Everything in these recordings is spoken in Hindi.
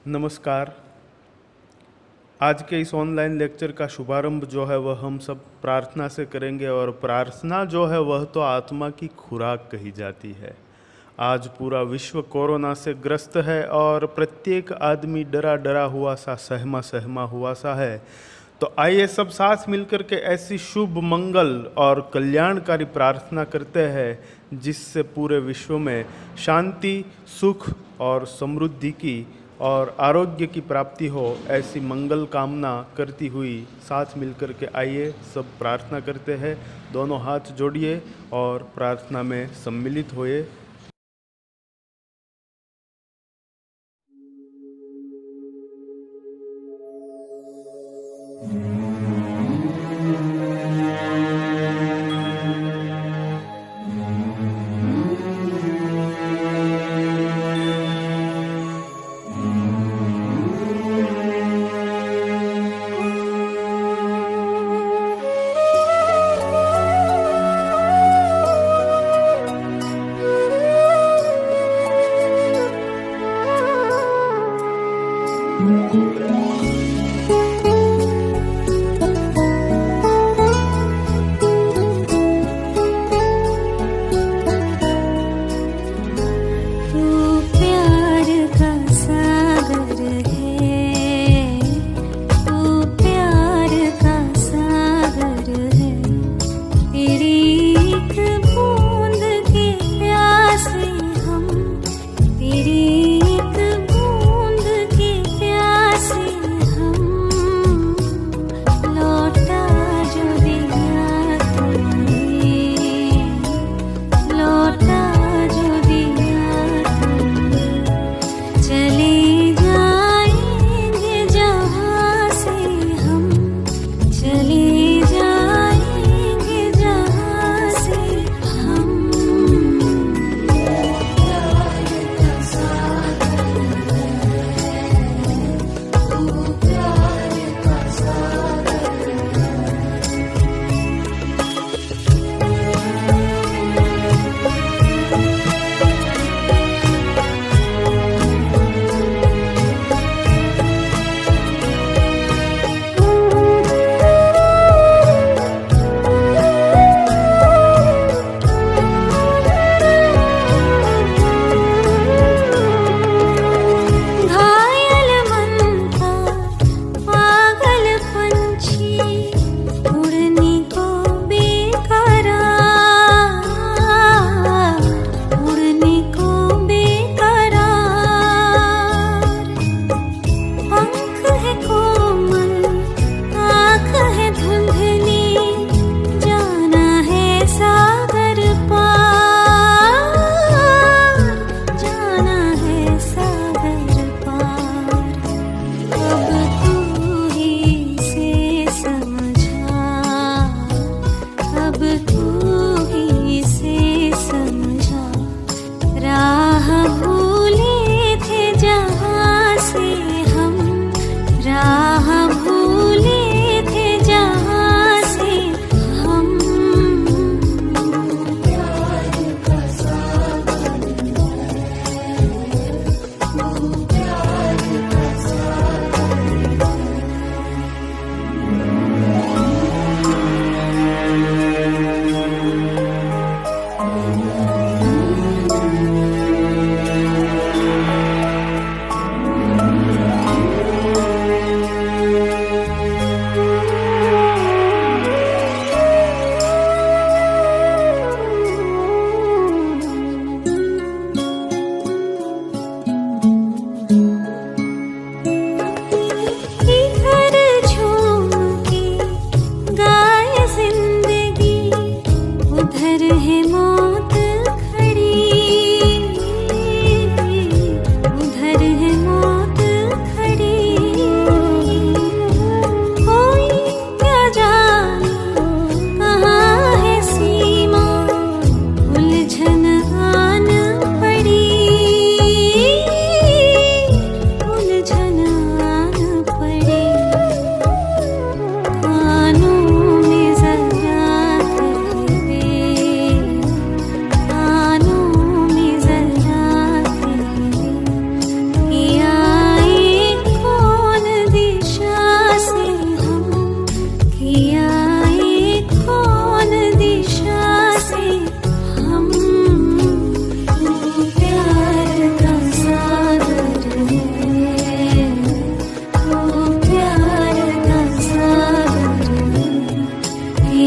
नमस्कार। आज के इस ऑनलाइन लेक्चर का शुभारंभ जो है वह हम सब प्रार्थना से करेंगे और प्रार्थना जो है वह तो आत्मा की खुराक कही जाती है। आज पूरा विश्व कोरोना से ग्रस्त है और प्रत्येक आदमी डरा डरा हुआ सा सहमा सहमा हुआ सा है। तो आइए सब साथ मिलकर के ऐसी शुभ मंगल और कल्याणकारी प्रार्थना करते हैं जिससे पूरे विश्व में शांति, सुख और समृद्धि की और आरोग्य की प्राप्ति हो। ऐसी मंगल कामना करती हुई साथ मिलकर के आइए सब प्रार्थना करते हैं। दोनों हाथ जोड़िए और प्रार्थना में सम्मिलित होइए।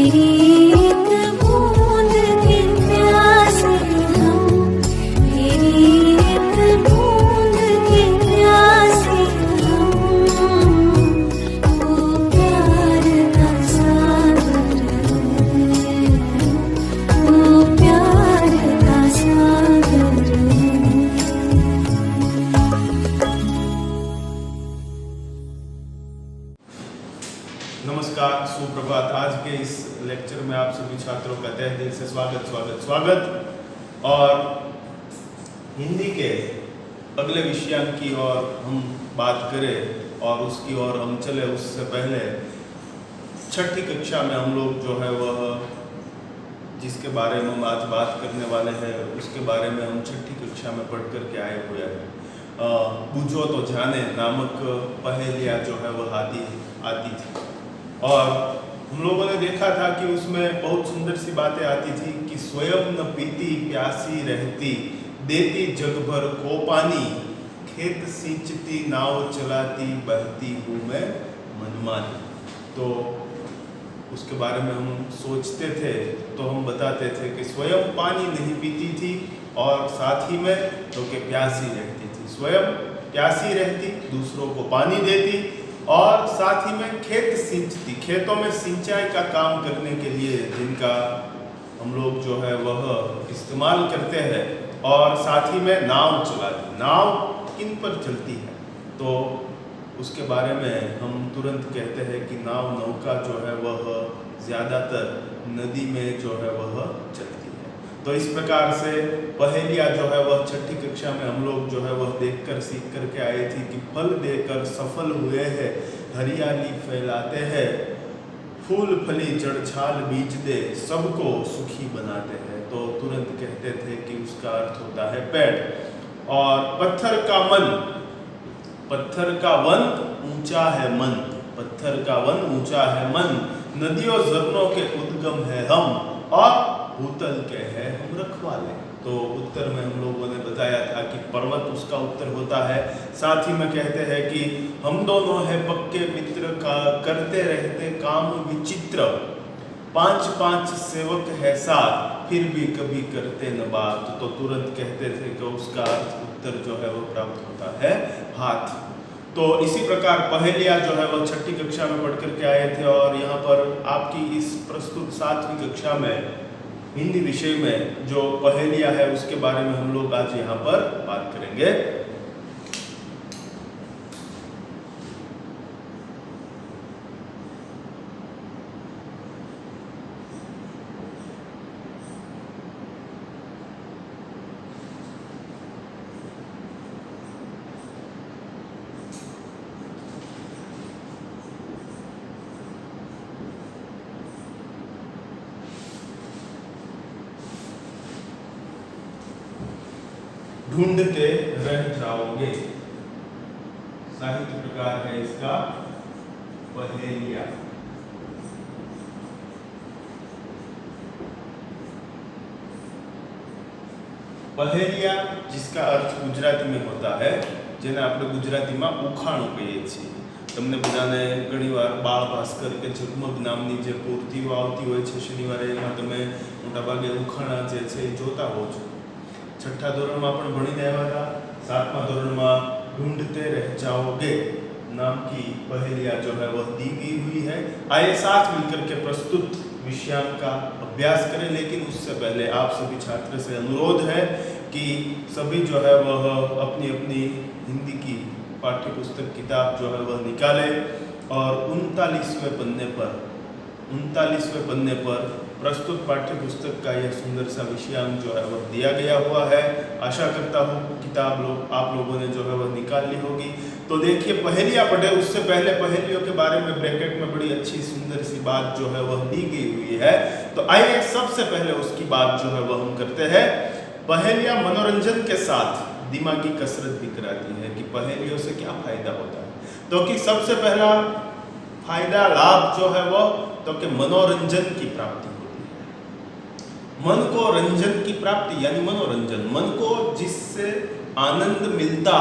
तेरी एक बूंद के प्यासे हम, तेरी एक बूंद के प्यासे हम, तू प्यार का सागर है, तू प्यार का सागर है। नमस्कार, सुप्रभात। आज के इस लेक्चर में आप सभी छात्रों का तहे दिल से स्वागत। और हिंदी के अगले विषयांक की ओर हम बात करें और उसकी ओर हम चले, उससे पहले छठी कक्षा में हम लोग जो है वह जिसके बारे में हम आज बात करने वाले हैं उसके बारे में हम छठी कक्षा में पढ़ करके आए हुए हैं। बूझो तो जाने नामक पहेलियाँ जो है वह आती थी और हम लोगों ने देखा था कि उसमें बहुत सुंदर सी बातें आती थी कि स्वयं न पीती प्यासी रहती, देती जग भर को पानी, खेत सींचती नाव चलाती, बहती हूँ मैं मनमानी। तो उसके बारे में हम सोचते थे तो हम बताते थे कि स्वयं पानी नहीं पीती थी और साथ ही में तो कि प्यासी रहती थी, स्वयं प्यासी रहती, दूसरों को पानी देती और साथ ही में खेत सींचती, खेतों में सिंचाई का काम करने के लिए जिनका हम लोग जो है वह इस्तेमाल करते हैं, और साथ ही में नाव चलाती। नाव किन पर चलती है तो उसके बारे में हम तुरंत कहते हैं कि नाव नौका जो है वह ज़्यादातर नदी में जो है वह चलती है। तो इस प्रकार से पहेलियाँ जो है वह छठी कक्षा में हम लोग जो है वह देखकर सीख करके आए थे कि फल देकर सफल हुए हैं, हरियाली फैलाते हैं, फूल फली जड़ छाल बीज दे, सबको सुखी बनाते हैं। तो तुरंत कहते थे कि उसका अर्थ होता है पेड़। और पत्थर का मन, पत्थर का वन ऊंचा है मन, पत्थर का वन ऊंचा है मन, नदियों झरनों के उद्गम है हम, और भूतल के है हम रखवाले। तो उत्तर में हम लोगों ने बताया था कि पर्वत उसका उत्तर होता है। साथ ही में कहते हैं कि हम दोनों है पक्के मित्र का, करते रहते काम विचित्र, 5-5 सेवक है साथ, फिर भी कभी करते न बात। तो तुरंत कहते थे कि उसका उत्तर जो है वो प्राप्त होता है हाथ। तो इसी प्रकार पहेलियाँ जो है वह छठी कक्षा में पढ़ करके आए थे और यहाँ पर आपकी इस प्रस्तुत 7वीं कक्षा में हिंदी विषय में जो पहेलियाँ है उसके बारे में हम लोग आज यहाँ पर बात करेंगे। ढूंढते रह जाओगे, साहित्य प्रकार है इसका पहेलिया। पहेलिया जिसका अर्थ गुजराती में होता है, જેને આપણે ગુજરાતીમાં ઉખાણું કહીએ છીએ। તમને બધાને ઘણીવાર બાળ ભાસ્કર કે ઝગમગ નામની જે પૂર્તિઓ આવતી હોય છે શનિવારે, એમાં તમે મોટાભાગે ઉખાણા જે છે એ જોતા હો છો। छठा धोरण में अपन भणीने आव्या था। 7वां धोरण में ढूंढते रह जाओगे नाम की पहेलियाँ जो है वह दी गई हुई है। आइए साथ मिलकर के प्रस्तुत विषयांक का अभ्यास करें, लेकिन उससे पहले आप सभी छात्र से अनुरोध है कि सभी जो है वह अपनी अपनी हिंदी की पाठ्य पुस्तक किताब जो है वह निकालें और 39वें पन्ने पर प्रस्तुत पाठ्य पुस्तक का यह सुंदर सा विषयांक जो है वह दिया गया हुआ है। आशा करता हूँ किताब आप लोगों ने जो है वह निकाल ली होगी। तो देखिए पहेलियाँ पढ़े, उससे पहले पहेलियों के बारे में ब्रैकेट में बड़ी अच्छी सुंदर सी बात जो है वह दी गई हुई है। तो आइए सबसे पहले उसकी बात जो है वह हम करते हैं। पहेलियाँ मनोरंजन के साथ दिमागी कसरत भी कराती है कि पहेलियों से क्या फायदा होता है। तो कि सबसे पहला फायदा लाभ जो है वो तो कि मनोरंजन की प्राप्ति होती है। मन को रंजन की प्राप्ति यानी मनोरंजन, मन को जिससे आनंद मिलता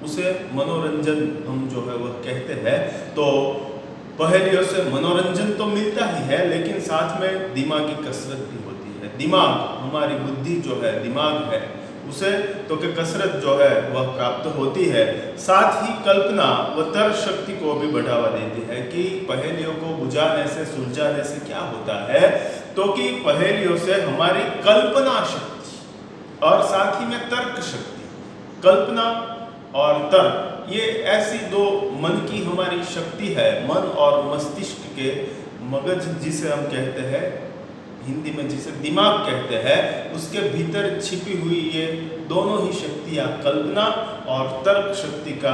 उसे मनोरंजन हम जो है वह कहते हैं। तो पहेलियों से मनोरंजन तो मिलता ही है, लेकिन साथ में दिमागी कसरत भी होती है। दिमाग, हमारी बुद्धि जो है, दिमाग है, उसे तो कि कसरत जो है वह प्राप्त होती है। साथ ही कल्पना व तर्क शक्ति को भी बढ़ावा देती है कि पहेलियों को बुझाने से, सुलझाने से क्या होता है, तो कि पहेलियों से हमारी कल्पना शक्ति और साथ ही में तर्क शक्ति, कल्पना और तर्क, ये ऐसी दो मन की हमारी शक्ति है, मन और मस्तिष्क के, मगज जिसे हम कहते हैं, हिंदी में जिसे दिमाग कहते हैं, उसके भीतर छिपी हुई ये दोनों ही शक्तियाँ, कल्पना और तर्क शक्ति का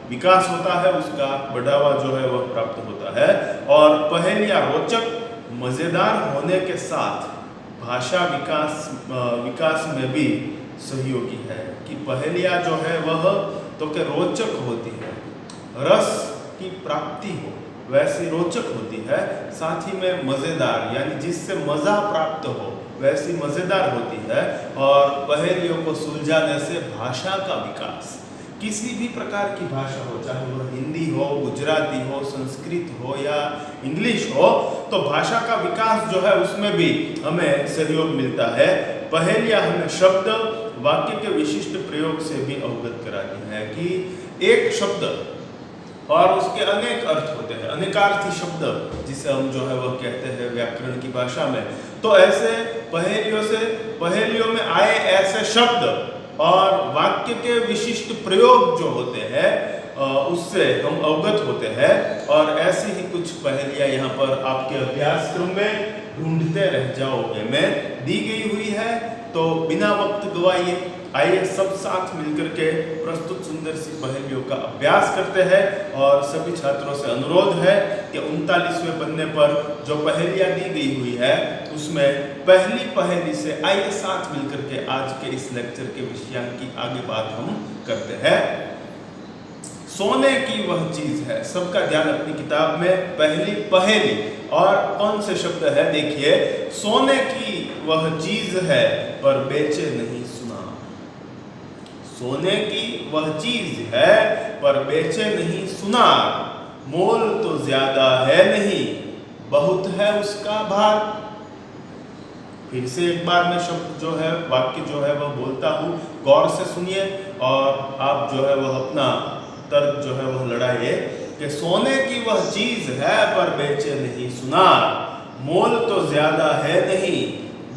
विकास होता है, उसका बढ़ावा जो है वह प्राप्त होता है। और पहेलियाँ रोचक, मज़ेदार होने के साथ भाषा विकास में भी सहयोगी है कि पहेलियाँ जो है वह तो कि रोचक होती है, रस की प्राप्ति हो वैसी रोचक होती है, साथ ही में मज़ेदार, यानी जिससे मज़ा प्राप्त हो वैसी मज़ेदार होती है। और पहेलियों को सुलझाने से भाषा का विकास, किसी भी प्रकार की भाषा हो, चाहे वह हिंदी हो, गुजराती हो, संस्कृत हो या इंग्लिश हो, तो भाषा का विकास जो है उसमें भी हमें सहयोग मिलता है। पहेलियाँ हमें शब्द, वाक्य के विशिष्ट प्रयोग से भी अवगत कराती है कि एक शब्द और उसके अनेक अर्थ होते हैं, अनेकार्थी शब्द जिसे हम जो है वह कहते हैं व्याकरण की भाषा में। तो ऐसे पहेलियों में आए ऐसे शब्द और वाक्य के विशिष्ट प्रयोग जो होते हैं उससे हम अवगत होते हैं। और ऐसी ही कुछ पहेलियाँ यहाँ पर आपके अभ्यासक्रम में ढूंढते रह जाओगे में दी गई हुई है। तो बिना वक्त गवाए आइए सब साथ मिलकर के प्रस्तुत सुंदर सी पहेलियों का अभ्यास करते हैं। और सभी छात्रों से अनुरोध है कि 39वें पन्ने पर जो पहेलियाँ दी गई हुई है उसमें पहली पहेली से आइए साथ मिलकर के आज के इस लेक्चर के विषय की आगे बात हम करते हैं। सोने की वह चीज है, सबका ध्यान अपनी किताब में, पहली पहेली। और कौन से शब्द है देखिए, सोने की वह चीज है पर बेचे नहीं सुनार। सोने की वह चीज है पर बेचे नहीं सुनार, मोल तो ज्यादा है नहीं, बहुत है उसका भार। फिर से एक बार मैं शब्द जो है, वाक्य जो है वह बोलता हूँ, गौर से सुनिए और आप जो है वह अपना तर्क जो है वह लड़ाइए कि सोने की वह चीज है पर बेचे नहीं सुनार, मोल तो ज्यादा है नहीं,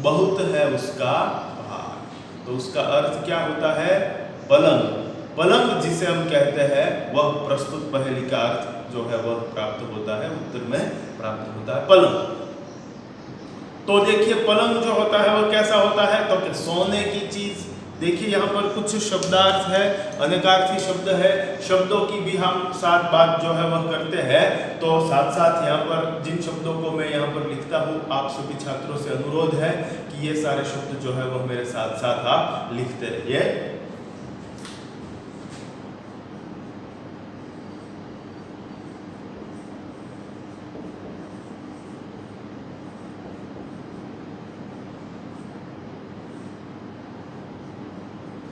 बहुत है उसका भार। तो उसका अर्थ क्या होता है? पलंग। पलंग जिसे हम कहते हैं वह प्रस्तुत पहेली का अर्थ जो है वह प्राप्त होता है, उत्तर में प्राप्त होता है पलंग। तो देखिए पलंग जो होता है वह कैसा होता है, तो कि सोने की चीज। देखिए यहाँ पर कुछ शब्दार्थ है, अनेकार्थी शब्द है, शब्दों की भी हम साथ बात जो है वह करते हैं। तो साथ साथ यहाँ पर जिन शब्दों को मैं यहाँ पर लिखता हूँ, आप सभी छात्रों से अनुरोध है कि ये सारे शब्द जो है वह मेरे साथ साथ आप लिखते रहिए।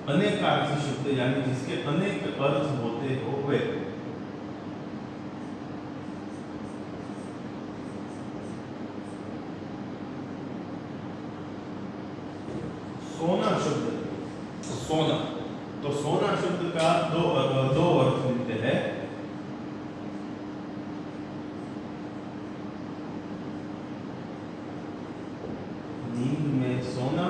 अनेकार्थी शब्द यानी जिसके अनेक अर्थ होते हुए। सोना शब्द, सोना, तो सोना शब्द का दो अर्थ मिलते हैं। नींद में सोना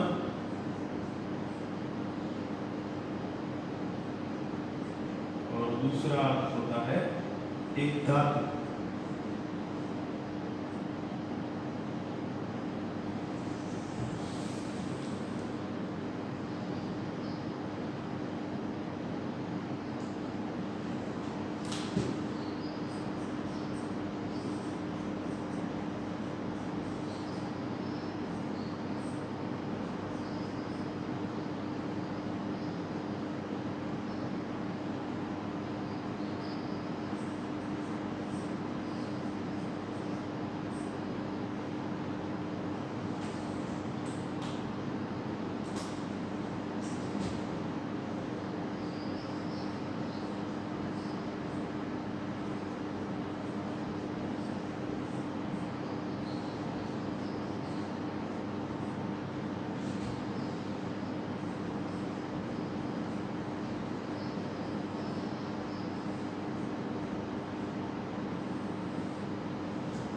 और दूसरा होता है एक धातु।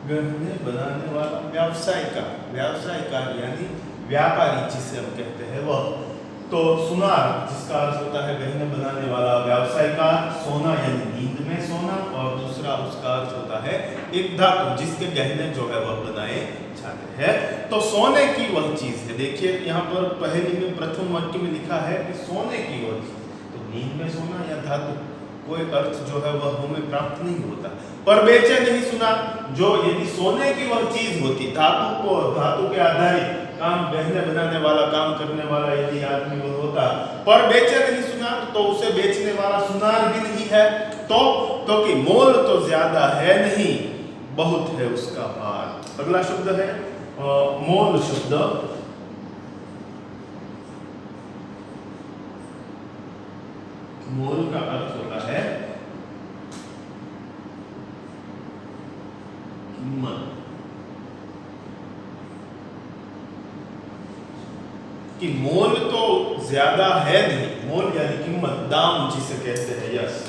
गहने बनाने वाला व्यवसायकार यानी व्यापारी जिसे हम कहते हैं वह। तो सुनार जिसका अर्थ होता है गहने बनाने वाला, व्यवसायकार, सोना यानी नींद में सोना, और दूसरा उसका अर्थ होता है एक धातु जिसके गहने जो है वह बनाए जाते हैं। तो सोने की वह चीज है। देखिए यहाँ पर पहली में प्रथम वाक्य में लिखा है कि सोने की वह चीज, तो नींद में सोना या धातु कोई अर्थ जो है वह हमें प्राप्त नहीं होता। पर बेचे नहीं सुना, जो यदि सोने की वह चीज होती, धातु के आधारित काम, गहने बनाने वाला, काम करने वाला यदि आदमी वो होता, पर बेचे नहीं सुना, तो उसे बेचने वाला सुनार भी नहीं है। तो कि मोल तो ज्यादा है नहीं, बहुत है उसका भार। अगला शब्द है मोल शब्द। मोल का अर्थ होता है कीमत, कि मोल तो ज्यादा है नहीं, मोल यानी कीमत, दाम जिसे कहते हैं। यस,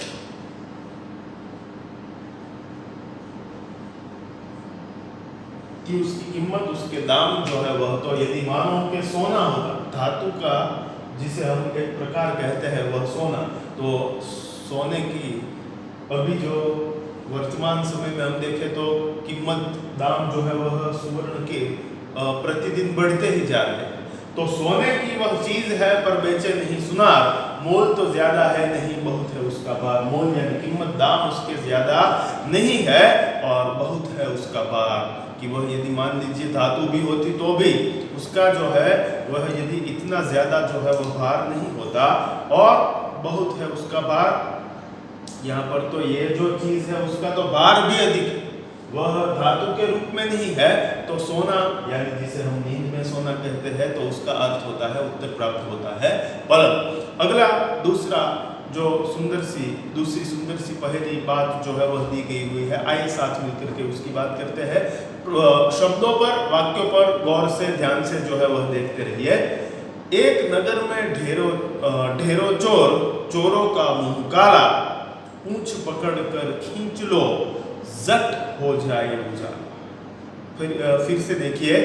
कि उसकी कीमत, उसके दाम जो है वह, तो यदि मानो कि सोना होगा, धातु का जिसे हम एक प्रकार कहते हैं वह सोना, तो सोने की अभी जो वर्तमान समय में हम देखें तो कीमत, दाम जो है वह स्वर्ण के प्रतिदिन बढ़ते ही जा रहे हैं। तो सोने की वह चीज है पर बेचे नहीं सुनार, मोल तो ज्यादा है नहीं, बहुत है उसका भार। मोल यानी कीमत, दाम उसके ज्यादा नहीं है और बहुत है उसका भार। कि वह यदि मान लीजिए धातु भी होती तो भी उसका जो है वह यदि इतना ज्यादा जो है वह भार नहीं होता, और बहुत है उसका भार। यहाँ पर तो ये जो चीज है उसका तो भार भी अधिक है, वह धातु के रूप में नहीं है। तो सोना यानी जिसे हम नींद में सोना कहते हैं, तो उसका अर्थ होता है, उत्तर प्राप्त होता है पलंग। अगला दूसरा जो दूसरी सुंदर सी पहली बात जो है वह दी गई हुई है, आइए साथ मिलकर के उसकी बात करते हैं। शब्दों पर, वाक्यों पर गौर से, ध्यान से जो है वह देखते रहिए। एक नगर में ढेरों चोरों का मुंह काला, पूंछ पकड़ कर खींच लो, जट हो जाए उजाला। फिर से देखिए,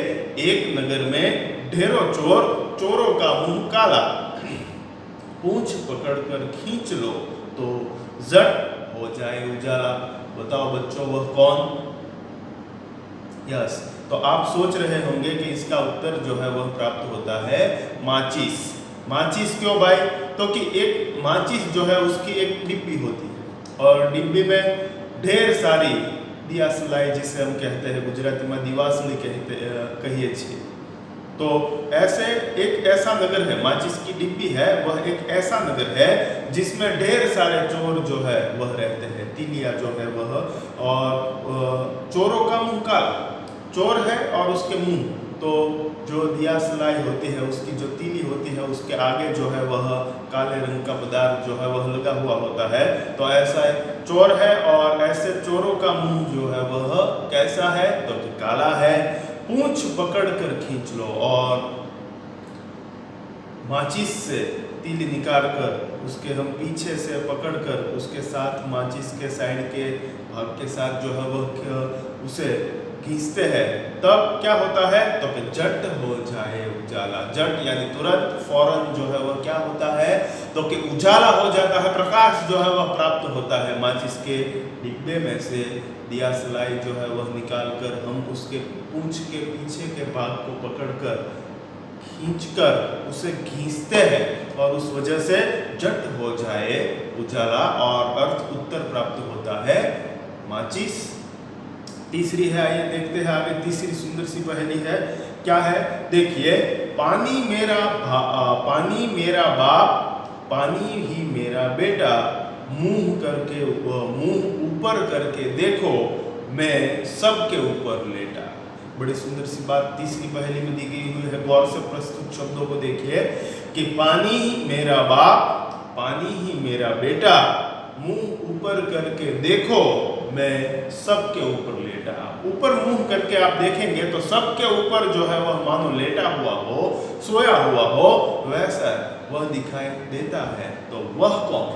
एक नगर में ढेरों चोरों का मुंह काला, पूंछ पकड़कर खींच लो तो जट हो जाए उजाला। बताओ बच्चों वह कौन? यस, तो आप सोच रहे होंगे कि इसका उत्तर जो है वह प्राप्त होता है माचिस। माचिस क्यों भाई? तो कि एक माचिस जो है उसकी एक डिब्बी होती है और डिब्बी में ढेर सारी दिया सलाई जिसे हम कहते हैं, गुजराती में दिवासली कहिए छे। तो ऐसे एक ऐसा नगर है, माचिस की डिब्बी है, वह एक ऐसा नगर है जिसमें ढेर सारे चोर जो है वह रहते हैं, तीलिया जो है वह, और चोरों का मुंह काला, चोर है और उसके मुंह, तो जो दिया सलाई होती है उसकी जो तीली होती है उसके आगे जो है वह काले रंग का पदार्थ जो है वह लगा हुआ होता है। तो ऐसा चोर है और ऐसे चोरों का मुंह जो है वह कैसा है? तो काला है। पूंछ पकड़ कर खींच लो, और माचिस से तीली निकाल कर उसके हम पीछे से पकड़ कर उसके साथ माचिस के साइड के भाग के साथ जो है वह उसे खींचते हैं, तब क्या होता है? तो फिर जट हो जाए उजाला। जट यानी तुरंत, फौरन जो है वह क्या होता है? तो कि उजाला हो जाता है, प्रकाश जो है वह प्राप्त होता है। माचिस के डिब्बे में से दिया सलाई जो है वह निकाल कर हम उसके पूंछ के पीछे के भाग को पकड़कर खींचकर उसे घींचते हैं और उस वजह से जट हो जाए उजाला, और अर्थ उत्तर प्राप्त होता है माचिस। तीसरी है, आइए देखते हैं आगे। तीसरी सुंदर सी पहेली है, क्या है? देखिए, पानी मेरा बाप, पानी ही मेरा बेटा, मुंह ऊपर करके देखो, मैं सबके ऊपर लेटा। बड़ी सुंदर सी बात तीसरी पहेली में दी गई हुई है। गौर से प्रस्तुत शब्दों को देखिए कि पानी ही मेरा बाप, पानी ही मेरा बेटा, मुंह ऊपर करके देखो, मैं सबके ऊपर लेटा। ऊपर मुंह करके आप देखेंगे तो सबके ऊपर जो है वह मानो लेटा हुआ हो, सोया हुआ हो, वैसा वह दिखाई देता है। तो वह कौन?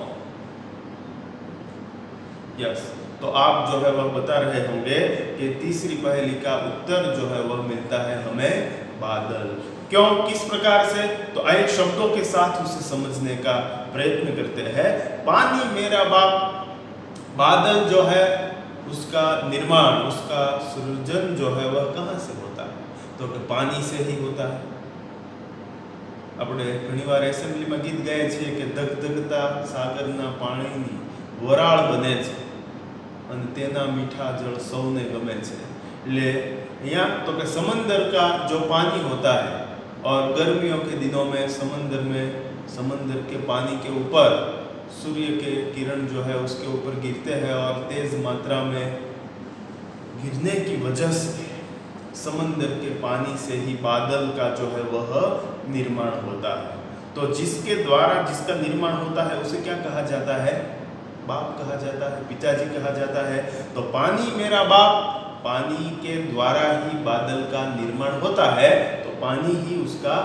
यस, तो आप जो है वह बता रहे होंगे कि तीसरी पहेली का उत्तर जो है वह मिलता है हमें बादल। क्यों, किस प्रकार से, तो आइए शब्दों के साथ उसे समझने का प्रयत्न करते हैं। पानी मेरा बाप, बादल जो है उसका निर्माण, उसका सृजन जो है वह कहाँ से होता है, तो पानी से ही होता है। આપણે ઘણીવાર એસેમ્બલીમાં ગીત ગાઈએ છીએ કે ધગધગતા સાગરના પાણીની વરાળ બને છે અને તેના મીઠા જળ સૌને ગમે છે। એટલે અહીંયા તો કે समंदर का जो पानी होता है और गर्मियों के दिनों में समंदर के पानी के ऊपर सूर्य के किरण जो है उसके ऊपर गिरते हैं और तेज मात्रा में गिरने की वजह से समंदर के पानी से ही बादल का जो है वह निर्माण होता है। तो जिसके द्वारा जिसका निर्माण होता है उसे क्या कहा जाता है, बाप कहा जाता है, पिताजी कहा जाता है। तो पानी मेरा बाप, पानी के द्वारा ही बादल का निर्माण होता है, तो पानी ही उसका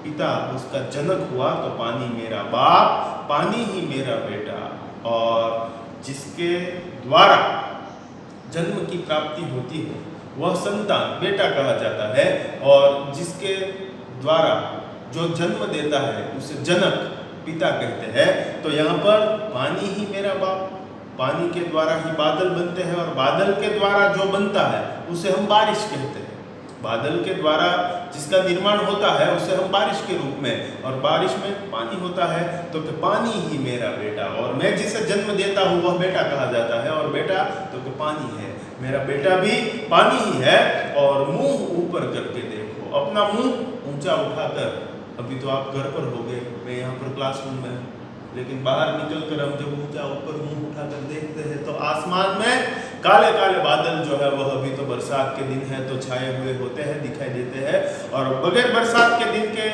पिता, उसका जनक हुआ। तो पानी मेरा बाप, पानी ही मेरा बेटा, और जिसके द्वारा जन्म की प्राप्ति होती है वह संतान बेटा कहा जाता है, और जिसके द्वारा जो जन्म देता है उसे जनक पिता कहते हैं। तो यहाँ पर पानी ही मेरा बाप, पानी के द्वारा ही बादल बनते हैं, और बादल के द्वारा जो बनता है उसे हम बारिश कहते हैं। बादल के द्वारा जिसका निर्माण होता है उसे हम बारिश के रूप में, और बारिश में पानी होता है। तो पानी ही मेरा बेटा, और मैं जिसे जन्म देता हूँ वह बेटा कहा जाता है, और बेटा तो पानी है, मेरा बेटा भी पानी ही है। और मुंह ऊपर करके देखो, अपना मुंह ऊंचा उठाकर, अभी तो आप घर पर हो गए, मैं यहाँ पर क्लासरूम में, लेकिन बाहर निकल कर हम जब ऊंचा ऊपर मुंह उठाकर देखते हैं तो आसमान में काले काले बादल जो है वह, अभी तो बरसात के दिन है तो छाए हुए होते हैं, दिखाई देते हैं। और बगैर बरसात के दिन के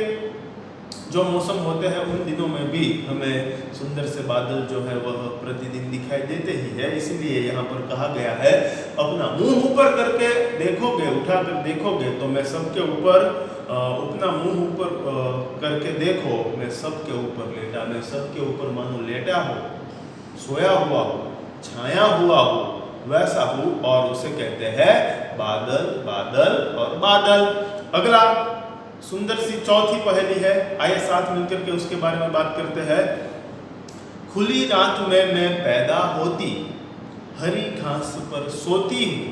जो मौसम होते हैं उन दिनों में भी हमें सुंदर से बादल जो है वह प्रतिदिन दिखाई देते ही है। इसलिए यहाँ पर कहा गया है अपना मुंह ऊपर करके देखोगे, उठाकर देखोगे तो मैं सबके ऊपर, अपना मुंह ऊपर करके देखो, मैं सबके ऊपर लेटा, मैं सबके ऊपर मानो लेटा हो, सोया हुआ हो, छाया हुआ हो, वैसा हूँ। और उसे कहते हैं बादल, बादल और बादल। अगला सुंदर सी चौथी पहेली है, आइए साथ मिलकर के उसके बारे में बात करते हैं। खुली रात में मैं पैदा होती, हरी घास पर सोती हूँ,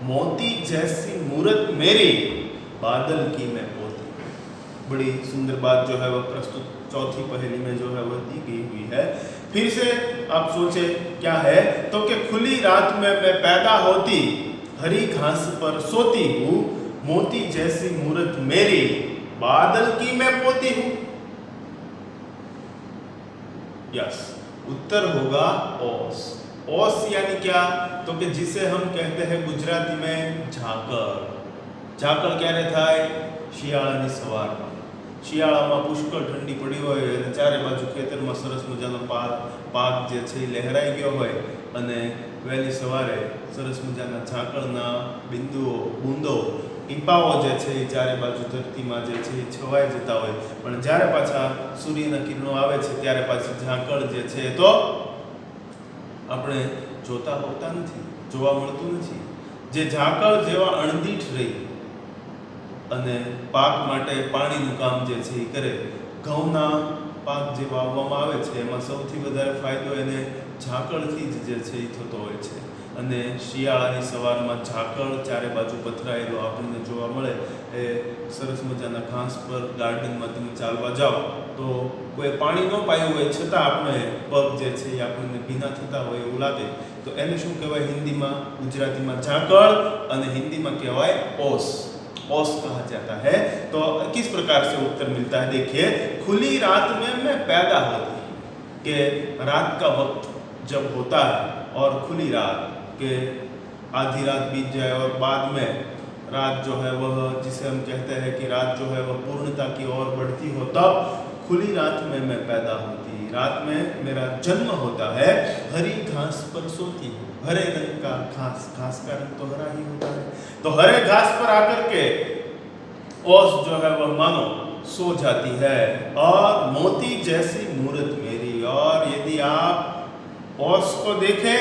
मोती जैसी मूरत मेरी, बादल की मैं पोती। बड़ी सुंदर बात जो है वह प्रस्तुत चौथी पहेली में जो है वह दी गई हुई है। फिर से आप सोचे क्या है, तो कि खुली रात में मैं पैदा होती, हरी घास पर सोती हूँ, मोती जैसी मूरत मेरी, बादल की मैं पोती हूँ। यस, उत्तर होगा ओस। ओस यानी क्या, तो कि जिसे हम कहते हैं गुजराती में झाकड़। झाकड़ क्યારે થાય, શિયાળાની સવારમાં, શિયાળામાં પુષ્કળ ઠંડી પડી હોય અને ચારે બાજુ ખેતરમાં સરસ મજાનો પાક જે છે એ લહેરાઈ ગયો હોય, અને વહેલી સવારે સરસ મજાના ઝાકળના બિંદુઓ, બૂંદો, ટીપાઓ જે છે એ ચારે બાજુ ધરતીમાં જે છે એ છવાઈ જતા હોય, પણ જ્યારે પાછા સૂર્યના કિરણો આવે છે ત્યારે પાછી ઝાકળ જે છે એ તો આપણે જોતા હોતા નથી, જોવા મળતું નથી। જે ઝાકળ જેવા અણદીઠ રહી અને પાક માટે પાણીનું કામ જે છે એ કરે, ઘઉંના પાક જે વાવવામાં આવે છે એમાં સૌથી વધારે ફાયદો એને ઝાકળથી જ જે છે એ થતો હોય છે। અને શિયાળાની સવારમાં ઝાકળ ચારે બાજુ પથરાયેલો આપણને જોવા મળે। એ સરસ મજાના ઘાસ પર ગાર્ડનમાં તમે ચાલવા જાઓ તો કોઈ પાણી ન પાયું હોય છતાં આપણે પગ જે છે એ આપણને ભીના થતા હોય એવું લાગે, તો એને શું કહેવાય હિન્દીમાં, ગુજરાતીમાં ઝાકળ, અને हिंदीમાં કહેવાય ओस। ओस कहा जाता है। तो किस प्रकार से उत्तर मिलता है, देखिए, खुली रात में मैं पैदा होती, कि रात का वक्त जब होता है और खुली रात के आधी रात बीत जाए और बाद में रात जो है वह, जिसे हम कहते हैं कि रात जो है वह पूर्णता की ओर बढ़ती हो, तब खुली रात में मैं पैदा होती, रात में मेरा जन्म होता है, हरी घास पर सोती हूँ। हरे रंग का घास, घास का रंग तो हरा ही होता है, तो हरे घास पर आकर के ओस जो है वह मानो सो जाती है, और मोती जैसी मूरत मेरी। और यदि आप ओस को देखें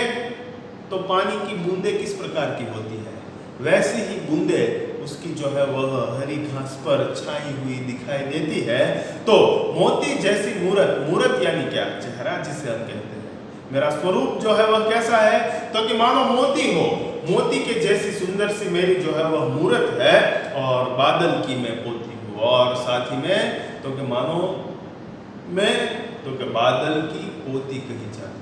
तो पानी की बूंदें किस प्रकार की होती है, वैसी ही बूंदें उसकी जो है वह हरी घास पर छाई हुई दिखाई देती है। तो मोती जैसी मूरत, मूरत यानी क्या, चेहरा जिसे हम कहते हैं, मेरा स्वरूप जो है वह कैसा है, तो कि मानो मोती हो, मोती के जैसी सुंदर सी मेरी जो है वह मूरत है, और बादल की मैं पोती हूँ, और साथ ही में तो कि मानो मैं तो कि बादल की पोती कही जाती।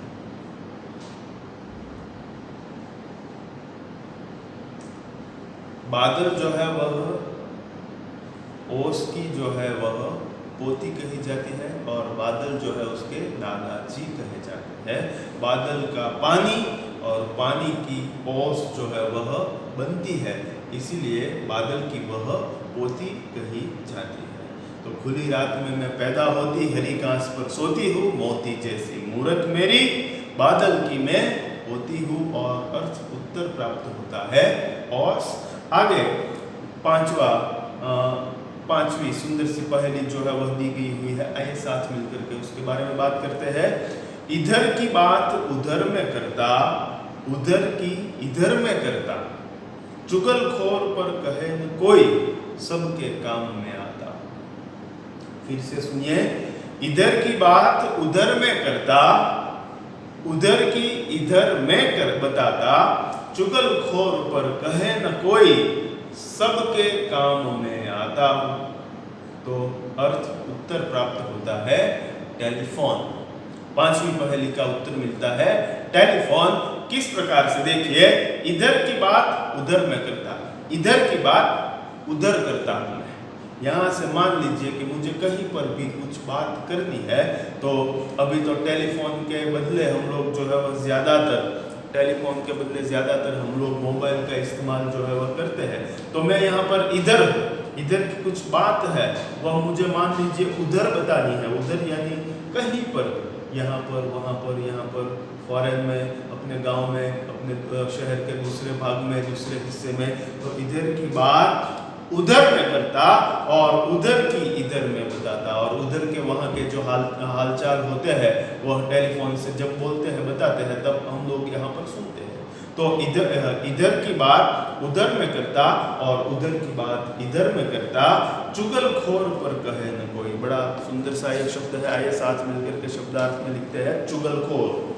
बादल जो है वह ओस की जो है वह पोती कही जाती है, और बादल जो है उसके दादाजी कहे जाते हैं। बादल का पानी और पानी की ओस जो है वह बनती है, इसीलिए बादल की वह पोती कही जाती है। तो खुली रात में मैं पैदा होती, हरी घास पर सोती हूँ, मोती जैसी मूरत मेरी, बादल की मैं पोती हूँ, और अर्थ उत्तर प्राप्त होता है। और आगे पांचवी सुंदर सी पहेली जो है वह दी गई हुई है, आइए साथ मिलकर के उसके बारे में बात करते हैं। इधर की बात उधर में करता, उधर की इधर में करता, चुगलखोर पर कहे न कोई, सबके काम में आता। फिर से सुनिए, इधर की बात उधर में करता, उधर की इधर में कर बताता, चुगलखोर पर कहे न कोई, सबके काम में आता हूं। तो अर्थ उत्तर प्राप्त होता है टेलीफोन। पांचवी पहेली का उत्तर मिलता है टेलीफोन। किस प्रकार से, देखिए, इधर की बात उधर में करता, इधर की बात उधर करता हूं मैं। यहाँ से मान लीजिए कि मुझे कहीं पर भी कुछ बात करनी है, तो अभी तो टेलीफोन के बदले हम लोग जो है वह ज़्यादातर हम लोग मोबाइल का इस्तेमाल जो है वह करते हैं। तो मैं यहाँ पर इधर की कुछ बात है, वह मुझे मान लीजिए उधर बतानी है, उधर यानी कहीं पर, यहाँ पर, वहाँ पर, यहाँ पर, फॉरेन में, अपने गांव में, अपने शहर के दूसरे भाग में, दूसरे हिस्से में। तो इधर की बात उधर में करता, और उधर की इधर में बताता, और उधर के वहाँ के जो हालचाल होते हैं वह टेलीफोन से जब बोलते हैं, बताते हैं, तब हम लोग यहाँ पर सुनते हैं। तो इधर की बात उधर में करता, और उधर की बात इधर में करता, चुगलखोर पर कहे न कोई। बड़ा सुंदर सा एक शब्द है, आइए साथ मिलकर के शब्दार्थ में लिखते हैं, चुगलखोर।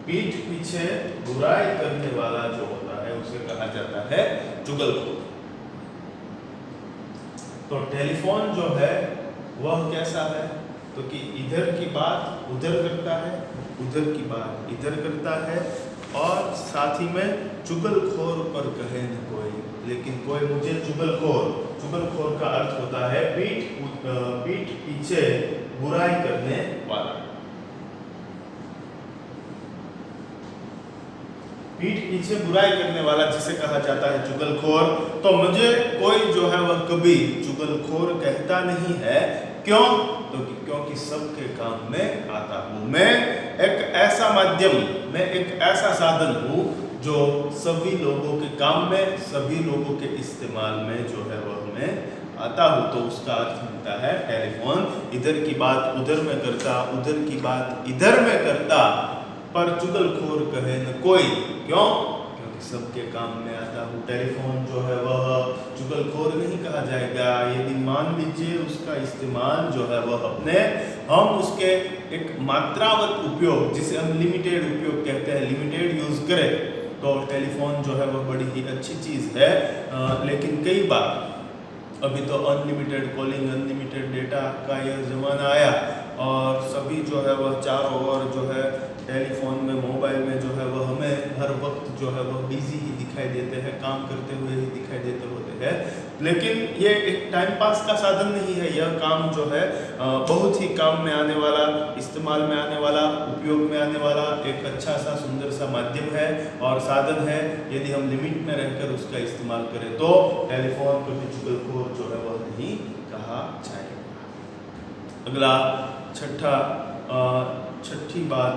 पीठ पीछे बुराई करने वाला जो होता है उसे कहा जाता है चुगलखोर। तो टेलीफोन जो है वह कैसा है, तो कि इधर की बात उधर करता है, उधर की बात इधर करता है, और साथ ही में चुगलखोर पर कहे न कोई, लेकिन कोई मुझे चुगलखोर का अर्थ होता है पीठ पीछे बुराई करने वाला। पीठ पीछे बुराई करने वाला जिसे कहा जाता है चुगलखोर। तो मुझे कोई जो है वह कभी चुगलखोर कहता नहीं है। क्यों? तो क्योंकि सबके काम में आता हूँ। मैं एक ऐसा माध्यम, मैं एक ऐसा साधन हूँ जो सभी लोगों के काम में, सभी लोगों के इस्तेमाल में जो है वह मैं आता हूँ। तो उसका अर्थ मिलता है टेलीफोन। इधर की बात उधर में करता, उधर की बात इधर में करता, पर चुगलखोर कहे न कोई। क्यों? क्योंकि सबके काम में आता हूँ। टेलीफोन जो है वह चुगलखोर नहीं कहा जाएगा यदि मान लीजिए उसका इस्तेमाल जो है वह हम उसके एक मात्रावत उपयोग, जिसे हम लिमिटेड उपयोग कहते हैं, लिमिटेड यूज करें, तो टेलीफोन जो है वह बड़ी ही अच्छी चीज़ है। लेकिन कई बार, अभी तो अनलिमिटेड कॉलिंग, अनलिमिटेड डेटा का यह ज़माना आया, और सभी जो है वह चारों ओर जो है टेलीफोन में, मोबाइल में जो है वह हमें हर वक्त जो है वह बिजी ही दिखाई देते हैं, काम करते हुए ही दिखाई देते होते हैं। लेकिन ये एक टाइम पास का साधन नहीं है। यह काम जो है बहुत ही काम में आने वाला, इस्तेमाल में आने वाला, उपयोग में आने वाला एक अच्छा सा सुंदर सा माध्यम है और साधन है। यदि हम लिमिट में रहकर उसका इस्तेमाल करें तो टेलीफोन को चुगलखोर जो है वह नहीं कहा जाएगा। अगला छठी बात,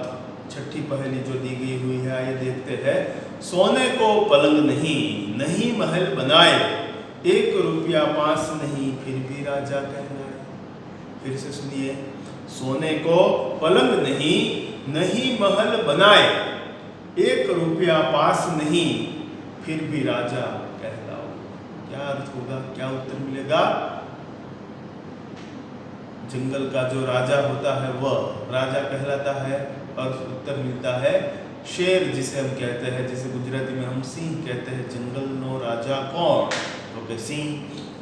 छठी पहेली जो दी गई हुई है, आइए देखते हैं। सोने को पलंग नहीं, नहीं महल बनाए, 1 रुपया पास नहीं, फिर भी राजा कहलाए। फिर से सुनिए, सोने को पलंग नहीं, नहीं महल बनाए, 1 रुपया पास नहीं, फिर भी राजा कहलाओ। क्या अर्थ होगा, क्या उत्तर मिलेगा? जंगल का जो राजा होता है वह राजा कहलाता है और उत्तर मिलता है शेर, जिसे हम कहते हैं, जिसे गुजराती में हम सिंह कहते हैं। जंगल नो राजा कौन? तो के सिंह।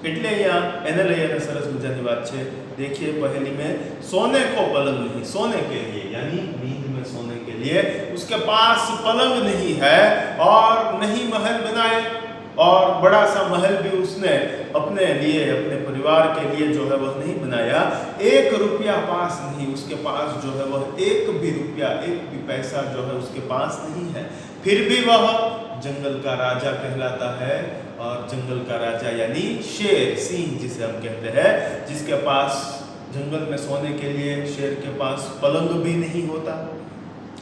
એટલે અહીંયા એને લઈ અને સરસ મજાની વાત છે। देखिए पहेली में सोने को पलंग नहीं, सोने के लिए यानी नींद में सोने के लिए उसके पास पलंग नहीं है और नहीं महल बनाए, और बड़ा सा महल भी उसने अपने लिए, अपने परिवार के लिए जो है वह नहीं बनाया। 1 रुपया पास नहीं, उसके पास जो है वह 1 भी रुपया, 1 भी पैसा जो है उसके पास नहीं है, फिर भी वह जंगल का राजा कहलाता है। और जंगल का राजा यानी शेर, सिंह जिसे हम कहते हैं, जिसके पास जंगल में सोने के लिए शेर के पास पलंग भी नहीं होता।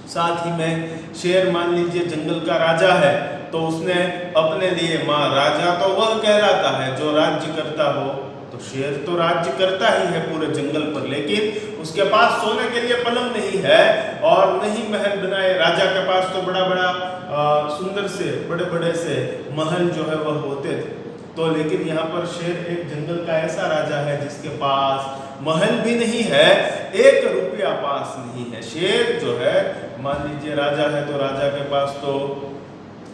साथ ही में शेर मान लीजिए जंगल का राजा है तो उसने अपने लिए, माँ राजा तो वह कहलाता है जो राज्य करता हो, तो शेर तो राज्य करता ही है पूरे जंगल पर, लेकिन उसके पास सोने के लिए पलंग नहीं है और नहीं महल बनाए। राजा के पास तो बड़ा बड़ा सुंदर से, बड़े बड़े से महल जो है वह होते थे, तो लेकिन यहाँ पर शेर एक जंगल का ऐसा राजा है जिसके पास महल भी नहीं है, 1 रुपया पास नहीं है। शेर जो है, मान लीजिए राजा है तो राजा के पास तो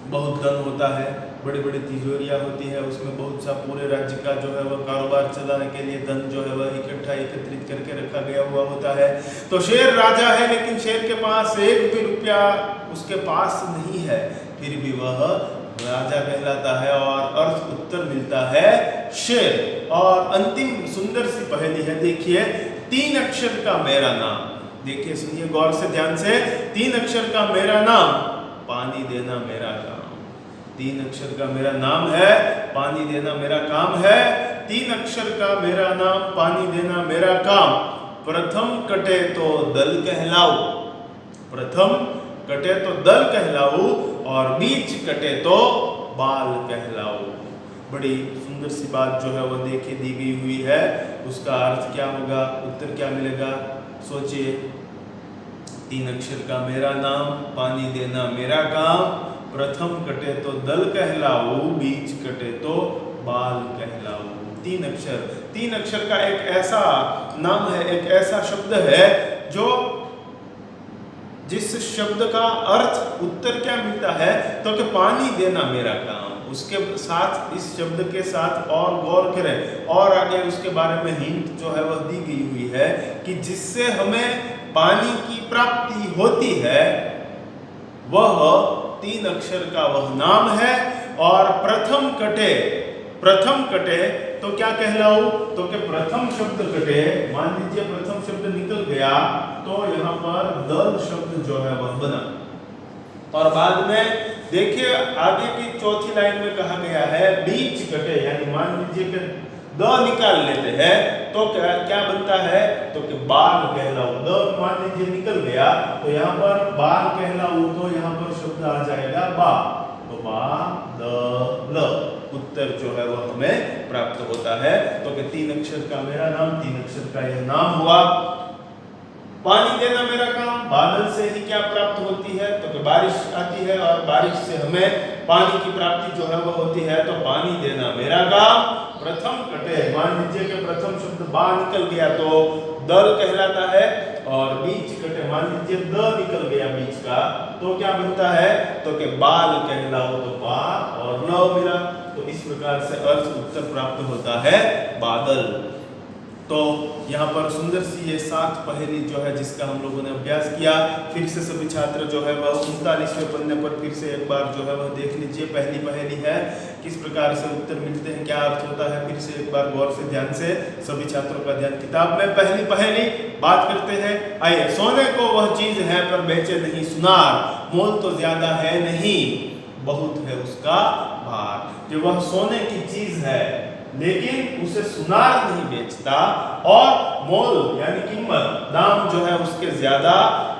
बहुत धन होता है, बड़ी बड़ी तिजोरियां होती है, उसमें बहुत सा पूरे राज्य का जो है वह कारोबार चलाने के लिए धन जो है वह इकट्ठा एकत्रित करके रखा गया हुआ होता है। तो शेर राजा है, लेकिन शेर के पास 1 भी रुपया उसके पास नहीं है, फिर भी वह राजा कहलाता है और अर्थ उत्तर मिलता है शेर। और अंतिम सुंदर सी पहेली है, देखिए 3 अक्षर का मेरा नाम। देखिए सुनिए गौर से, ध्यान से। 3 अक्षर का मेरा नाम, पानी देना मेरा काम। 3 अक्षर का मेरा नाम है, पानी देना मेरा काम है। 3 अक्षर का मेरा नाम, पानी देना मेरा काम। प्रथम कटे तो दल कहलाऊ, प्रथम कटे तो दल कहलाऊ, और बीच कटे तो बाल कहलाऊ। बड़ी सुंदर सी बात जो है वह देखिए दी गई हुई है। उसका अर्थ क्या होगा, उत्तर क्या मिलेगा, सोचिए। 3 अक्षर का मेरा नाम, पानी देना मेरा काम, प्रथम कटे तो दल कहलाऊ, बीच कटे तो बाल कहलाऊ। 3 अक्षर का एक ऐसा नाम है, एक ऐसा शब्द है जो, जिस शब्द का अर्थ उत्तर क्या मिलता है, तो कि पानी देना मेरा काम। उसके साथ, इस शब्द के साथ और गौर करें और आगे उसके बारे में हिंट जो है वह दी गई हुई है कि जिससे हमें पानी की प्राप्ति होती है वह 3 अक्षर का वह नाम है। और प्रथम कटे तो क्या कहलाऊ, तो कि प्रथम शब्द कटे, मान लीजिए प्रथम शब्द निकल गया तो यहाँ पर दल शब्द जो है वह बना। और बाद में देखिए आगे की चौथी लाइन में कहा गया है बीच कटे, यानी मान लीजिए कि द निकाल लेते हैं तो क्या बनता है, तो कि बाल कहलाऊ। द मान लीजिए निकल गया तो यहाँ पर बाल कहलाऊ, तो यहाँ पर शब्द आ जाएगा बा, तो बा द ल, उत्तर जो है वह हमें प्राप्त होता है। तो कि 3 अक्षर का मेरा नाम, 3 अक्षर का यह नाम हुआ। पानी देना मेरा काम, बादल से ही क्या प्राप्त होती है, तो कि बारिश आती है और बारिश से हमें पानी की प्राप्ति जो है वह होती है, तो पानी देना मेरा काम। प्रथम कटे, मान लीजिए कि प्रथम शब्द बा निकल गया तो दल कहलाता है, और बीच कटे मान लीजिए द निकल गया बीच का तो क्या बनता है, तो कि बाल कहलाओ, तो बा और ल मिला। तो इस प्रकार से अर्थ उत्तर प्राप्त होता है बादल। तो यहाँ पर सुंदर सी ये 7 पहेली जो है जिसका हम लोगों ने अभ्यास किया। फिर से सभी छात्र जो है वह 39वें पन्ने पर फिर से एक बार जो है वह देख लीजिए। पहली पहेली है, किस प्रकार से उत्तर मिलते हैं, क्या अर्थ होता है, फिर से एक बार गौर से ध्यान से सभी छात्रों का ध्यान किताब में। पहली पहेली बात करते हैं, आइए। सोने को वह चीज है पर बेचे नहीं सुनार, मोल तो ज्यादा है नहीं, बहुत है उसका भार। कि वह सोने की चीज है लेकिन उसे सुनार नहीं बेचता और मोल यानी कीमत, दाम जो है उसके ज्यादा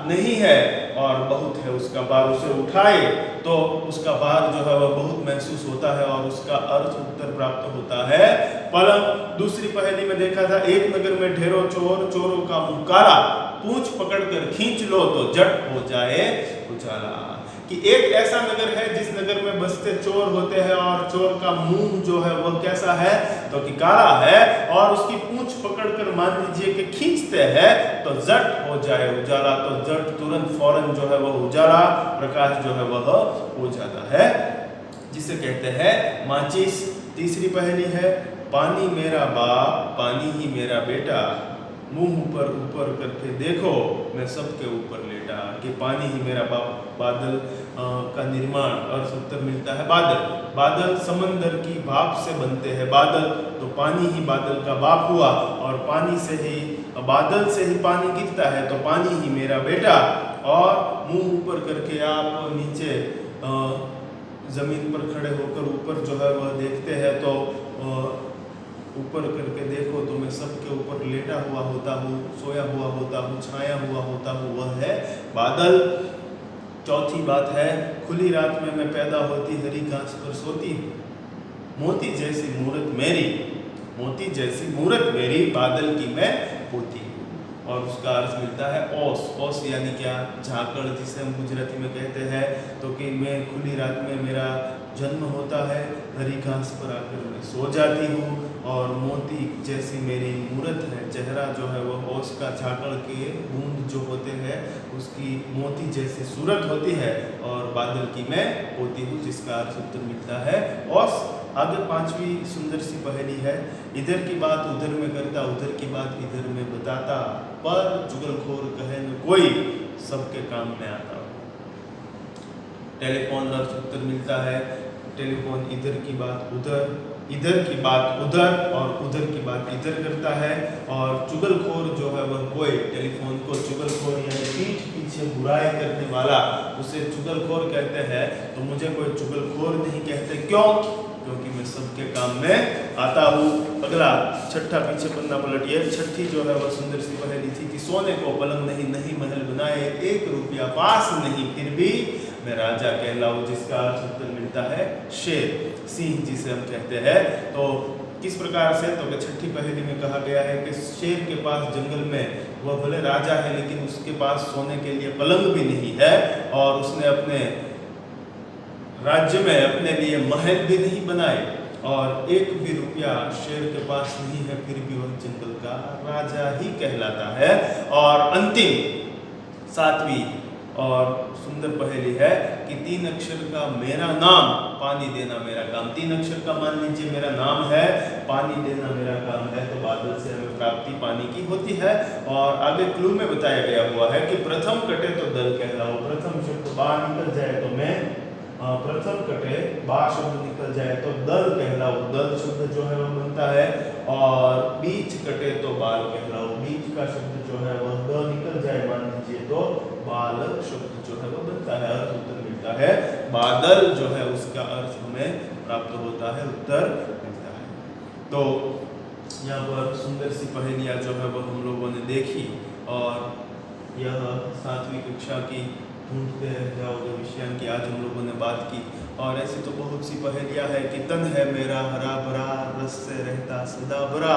नहीं है और बहुत है उसका भार। उसे उठाए तो उसका भार जो है वह बहुत महसूस होता है और उसका अर्थ उत्तर प्राप्त होता है पलंग। दूसरी पहेली में देखा था, एक नगर में ढेरों चोर, चोरों का मुंह काला, पूंछ पकड़कर खींच लो तो जट हो जाए उजाला। कि एक ऐसा नगर है जिस नगर में बसते चोर होते हैं और चोर का मुंह जो है वह कैसा है, तो कि काला है, और उसकी पूंछ पकड़कर मान लीजिए कि खींचते हैं तो जट हो जाए उजाला। तो जट तुरंत फौरन जो है वह उजाला, प्रकाश जो है वह हो जाता है, जिसे कहते हैं माचिस। तीसरी पहेली है, पानी मेरा बाप, पानी ही मेरा बेटा, मुंह ऊपर ऊपर करके देखो मैं सबके ऊपर लेटा। कि पानी ही मेरा बाप, बादल का निर्माण और उत्तर मिलता है बादल। बादल समंदर की भाप से बनते हैं बादल, तो पानी ही बादल का बाप हुआ और पानी से ही, बादल से ही पानी गिरता है, तो पानी ही मेरा बेटा। और मुंह ऊपर करके आप नीचे जमीन पर खड़े होकर ऊपर जो है वह देखते हैं, तो ऊपर करके देखो तो मैं सबके ऊपर लेटा हुआ होता हूँ, सोया हुआ होता हूँ, छाया हुआ होता हूँ, वह है बादल। चौथी बात है, खुली रात में मैं पैदा होती, हरी घास पर सोती हूँ, मोती जैसी मूरत मेरी, मोती जैसी मूरत मेरी, बादल की मैं पोती हूँ। और उसका अर्थ मिलता है ओस। ओस यानी क्या, झाकड़, जिसे हम गुजराती में कहते हैं। तो कि मैं खुली रात में मेरा जन्म होता है, हरी घास पर आकर मैं सो जाती हूँ और मोती जैसी मेरी मूरत है, चेहरा जो है वह ओस का, झाकड़ के बूंद जो होते हैं उसकी मोती जैसी सूरत होती है, और बादल की मैं पोती हूँ, जिसका अर्थ उत्तर मिलता है ओस। आगे 5वीं सुंदर सी पहेली है, इधर की बात उधर में करता, उधर की बात इधर में बताता, पर चुगलखोर कहे न कोई, सबके काम में आता। टेलीफोन अर्थ उत्तर मिलता है, टेलीफोन इधर की बात उधर, इधर की बात उधर और उधर की बात इधर करता है। और चुगलखोर जो है वह कोई, टेलीफोन को चुगलखोर यानी पीठ पीछे बुराई करने वाला, उसे चुगलखोर कहते हैं। तो मुझे कोई चुगलखोर नहीं कहते, क्यों? क्योंकि मैं सबके काम में आता हूँ। अगला 6ठा पीछे पन्ना पलटिए। 6ठी जो है वह सुंदर सी पहेली थी कि सोने को पलंग नहीं, नहीं महल बनाए, 1 रुपया पास नहीं, फिर भी मैं राजा कहलाऊं, जिसका अर्थ उत्तर मिलता है शेर, सिंह जिसे हम कहते हैं। तो किस प्रकार से, तो 6ठी पहेली में कहा गया है कि शेर के पास जंगल में, वह भले राजा है लेकिन उसके पास सोने के लिए पलंग भी नहीं है, और उसने अपने राज्य में अपने लिए महल भी नहीं बनाए, और 1 भी रुपया शेर के पास नहीं है, फिर भी वह जंगल का राजा ही कहलाता है। और अंतिम 7वीं और सुंदर पहेली है कि 3 अक्षर का मेरा नाम, पानी देना मेरा काम। 3 अक्षर का मान लीजिए मेरा नाम है, पानी देना मेरा काम है, तो बादल से हमें प्राप्ति पानी की होती है। और आगे क्लू में बताया गया हुआ है कि प्रथम कटे तो दल कहलाओ, प्रथम शब्द बा निकल जाए तो मैं, प्रथम कटे बा शब्द निकल जाए तो दल कहलाओ, दल शब्द जो है वह बनता है। और बीच कटे तो बाल कहलाओ, बीच का शब्द जो है वह द निकल जाए मान लीजिए तो बाल शब्द जो है वह बनता है, अर्थ उत्तर मिलता है बादल जो है उसका अर्थ हमें प्राप्त होता है, उत्तर मिलता है। तो यहाँ पर सुंदर सी पहेलियाँ जो है वह हम लोगों ने देखी, और यह 7वीं कक्षा की ढूंढते जाओगे विषय की आज हम लोगों ने बात की। और ऐसी तो बहुत सी पहेलियाँ है कि तन है मेरा हरा भरा, रस से रहता सदा भरा,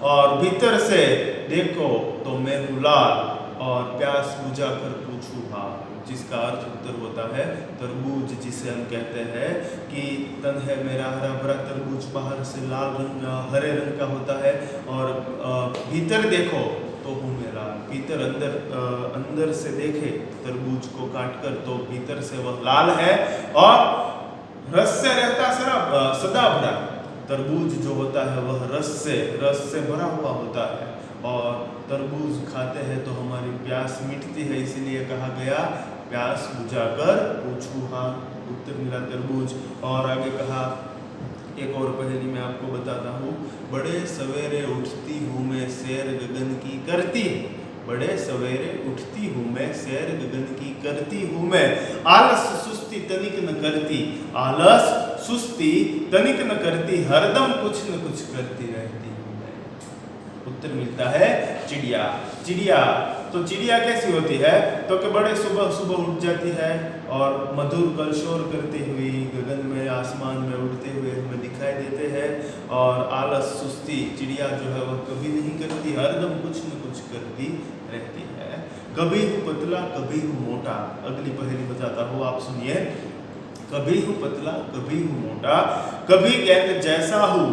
और भीतर से देखो तो मैं हूँ लाल, और प्यास बुझा कर पूछूं हाल, जिसका अर्थ उत्तर होता है तरबूज, जिसे हम कहते हैं कि तन है मेरा हरा भरा, तरबूज बाहर से लाल रंग, हरे रंग का होता है, और भीतर देखो तो हूँ मैं लाल, भीतर अंदर से देखे तरबूज को काटकर तो भीतर से वह लाल है, और रस से रहता सदा भरा, तरबूज जो होता है वह रस से भरा हुआ होता है, और तरबूज खाते हैं तो हमारी प्यास मिटती है, इसीलिए कहा गया प्यास बुझाकर पूछू हाल। उत्तर मिला तरबूज। और आगे कहा, एक और पहेली मैं आपको बताता हूँ। बड़े सवेरे उठती हूँ मैं सैर गगन की करती, बड़े सवेरे उठती हूँ मैं सैर गगन की करती हूँ मैं, आलस सुस्ती तनिक न करती, आलस सुस्ती तनिक न करती, हरदम कुछ न कुछ करती रहती हूँ मैं। उत्तर मिलता है चिड़िया। चिड़िया, तो चिड़िया कैसी होती है? तो कि बड़े सुबह सुबह उठ जाती है और मधुर कलशोर करती हुई गगन में आसमान में उड़ते हुए हमें दिखाई देते हैं, और आलस सुस्ती चिड़िया जो है वह कभी नहीं करती, हरदम कुछ न कुछ करती रहती है। कभी हूँ पतला कभी हूँ मोटा। अगली पहेली बताता हूँ, आप सुनिए। कभी हूँ पतला कभी हूँ मोटा, कभी गेंद जैसा हूँ,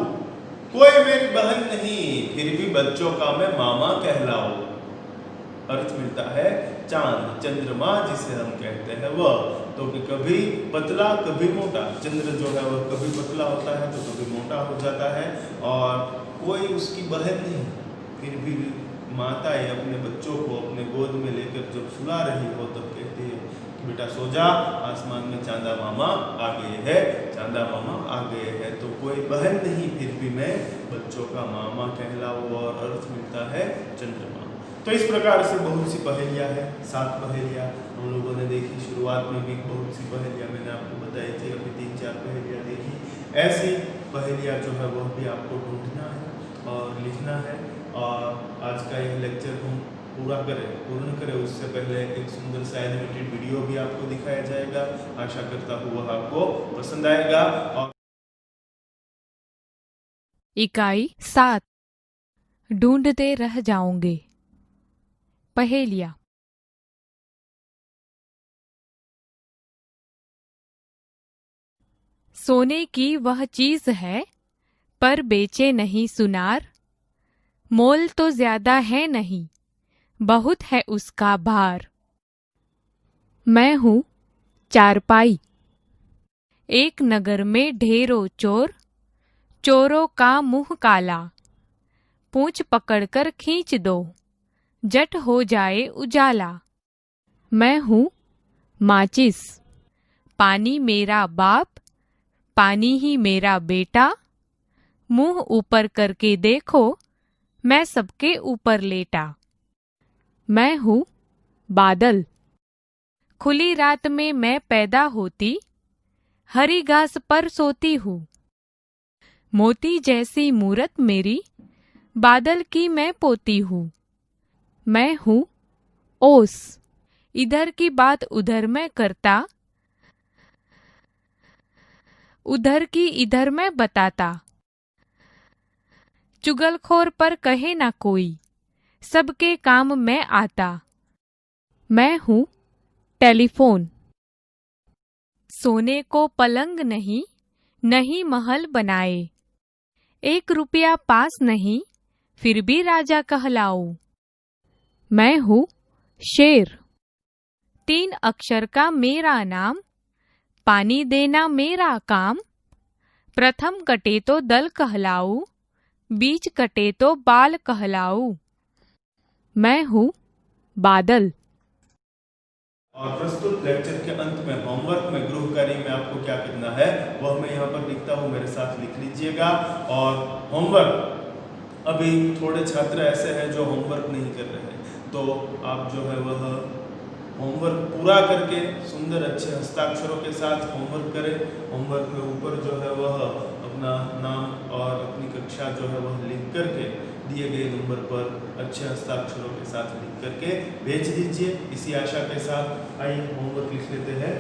कोई मेरी बहन नहीं, फिर भी बच्चों का मैं मामा कहलाऊं। अर्थ मिलता है चांद, चंद्रमा जिसे हम कहते हैं वह। तो कि कभी पतला कभी मोटा, चंद्र जो है वह कभी पतला होता है तो कभी मोटा हो जाता है, और कोई उसकी बहन नहीं, फिर भी माता ये अपने बच्चों को अपने गोद में लेकर जब सुला रही हो तब कहती है कि बेटा सो जा, आसमान में चांदा मामा आ गए हैं, चांदा मामा आ गए हैं। तो कोई बहन नहीं फिर भी मैं बच्चों का मामा कहलाऊं, और अर्थ मिलता है चंद्रमा। तो इस प्रकार से बहुत सी पहेलियाँ हैं, 7 पहेलियाँ हम लोगों ने देखी। शुरुआत में भी बहुत सी पहेलियाँ मैंने आपको बताई थी, अभी 3-4 पहेलियाँ देखी। ऐसी पहेलियाँ जो है वह भी आपको ढूंढना है और लिखना है, और आज का यह लेक्चर हम पूर्ण करें उससे पहले एक सुंदर सा एनिमेटेड वीडियो भी आपको दिखाया जाएगा। आशा करता हूँ वह आपको पसंद आएगा। और इकाई 7 ढूंढते रह जाओगे। पहेलिया। सोने की वह चीज है पर बेचे नहीं सुनार, मोल तो ज्यादा है नहीं, बहुत है उसका भार। मैं हूँ चारपाई, एक नगर में ढेरों चोर, चोरों का मुंह काला, पूंछ पकड़कर खींच दो, जट हो जाए उजाला। मैं हूँ माचिस, पानी मेरा बाप, पानी ही मेरा बेटा, मुंह ऊपर करके देखो, मैं सबके ऊपर लेटा। मैं हूँ बादल, खुली रात में मैं पैदा होती, हरी घास पर सोती हूँ। मोती जैसी मूरत मेरी, बादल की मैं पोती हूँ। मैं हूँ ओस, इधर की बात उधर मैं करता, उधर की इधर मैं बताता। चुगलखोर पर कहे ना कोई, सबके काम मैं आता। मैं हूँ टेलीफोन, सोने को पलंग नहीं, नहीं महल बनाए, 1 रुपया पास नहीं, फिर भी राजा कहलाऊं। मैं हूँ शेर, 3 अक्षर का मेरा नाम, पानी देना मेरा काम, प्रथम कटे तो दल कहलाऊं, बीच कटे तो बाल कहलाऊं। मैं हूँ बादल। और प्रस्तुत लेक्चर के अंत में होमवर्क में गृह कार्य में आपको क्या करना है वह मैं यहाँ पर लिखता हूँ, मेरे साथ लिख लीजिएगा। और होमवर्क, अभी थोड़े छात्र ऐसे हैं जो होमवर्क नहीं कर रहे हैं, तो आप जो है वह होमवर्क पूरा करके सुंदर अच्छे हस्ताक्षरों के साथ होमवर्क करें। होमवर्क में ऊपर जो है वह अपना नाम और अपनी कक्षा जो है वह लिख करके दिए गए नंबर पर अच्छे हस्ताक्षरों के साथ लिख करके भेज दीजिए। इसी आशा के साथ आइए होमवर्क लिख लेते हैं।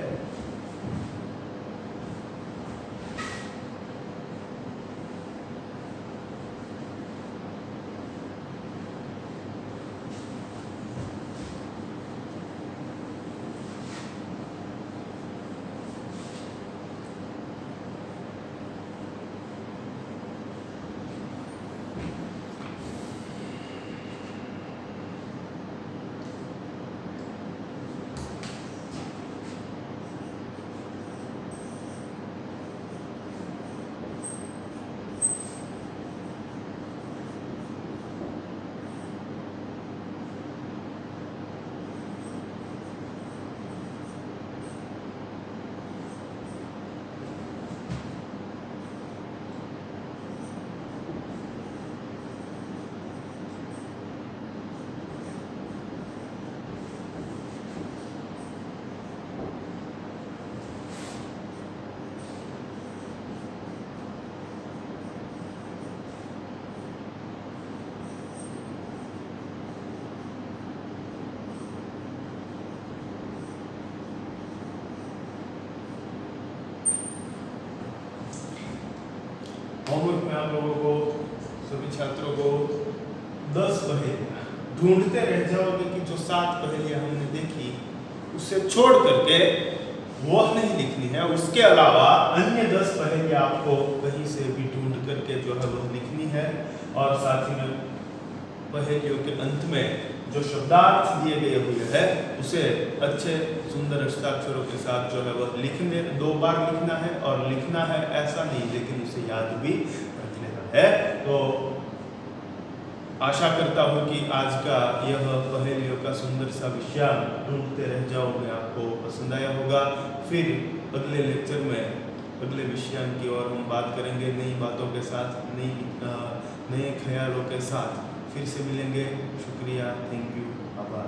होमवर्क में आप लोगों को, सभी छात्रों को 10 पहेलियां ढूंढते रह जाओगे कि जो 7 पहेलियां हमने देखी उससे छोड़ करके वह नहीं लिखनी है, उसके अलावा अन्य 10 पहेलियां आपको कहीं से भी ढूंढ करके जो है वह लिखनी है। और साथ ही में पहेलियों के अंत में जो शब्दार्थ दिए गए हुए हैं उसे अच्छे सुंदर हस्ताक्षरों के साथ जो है वह लिखने 2 बार लिखना है, और लिखना है ऐसा नहीं लेकिन उसे याद भी रख लेना है। तो आशा करता हूँ कि आज का यह पहेलियों का सुंदर सा विषय ढूंढते रह जाओगे आपको पसंद आया होगा। फिर अगले लेक्चर में अगले विषय की ओर हम बात करेंगे, नई बातों के साथ, नए ख्यालों के साथ फिर से मिलेंगे। शुक्रिया, थैंक यू, आभार।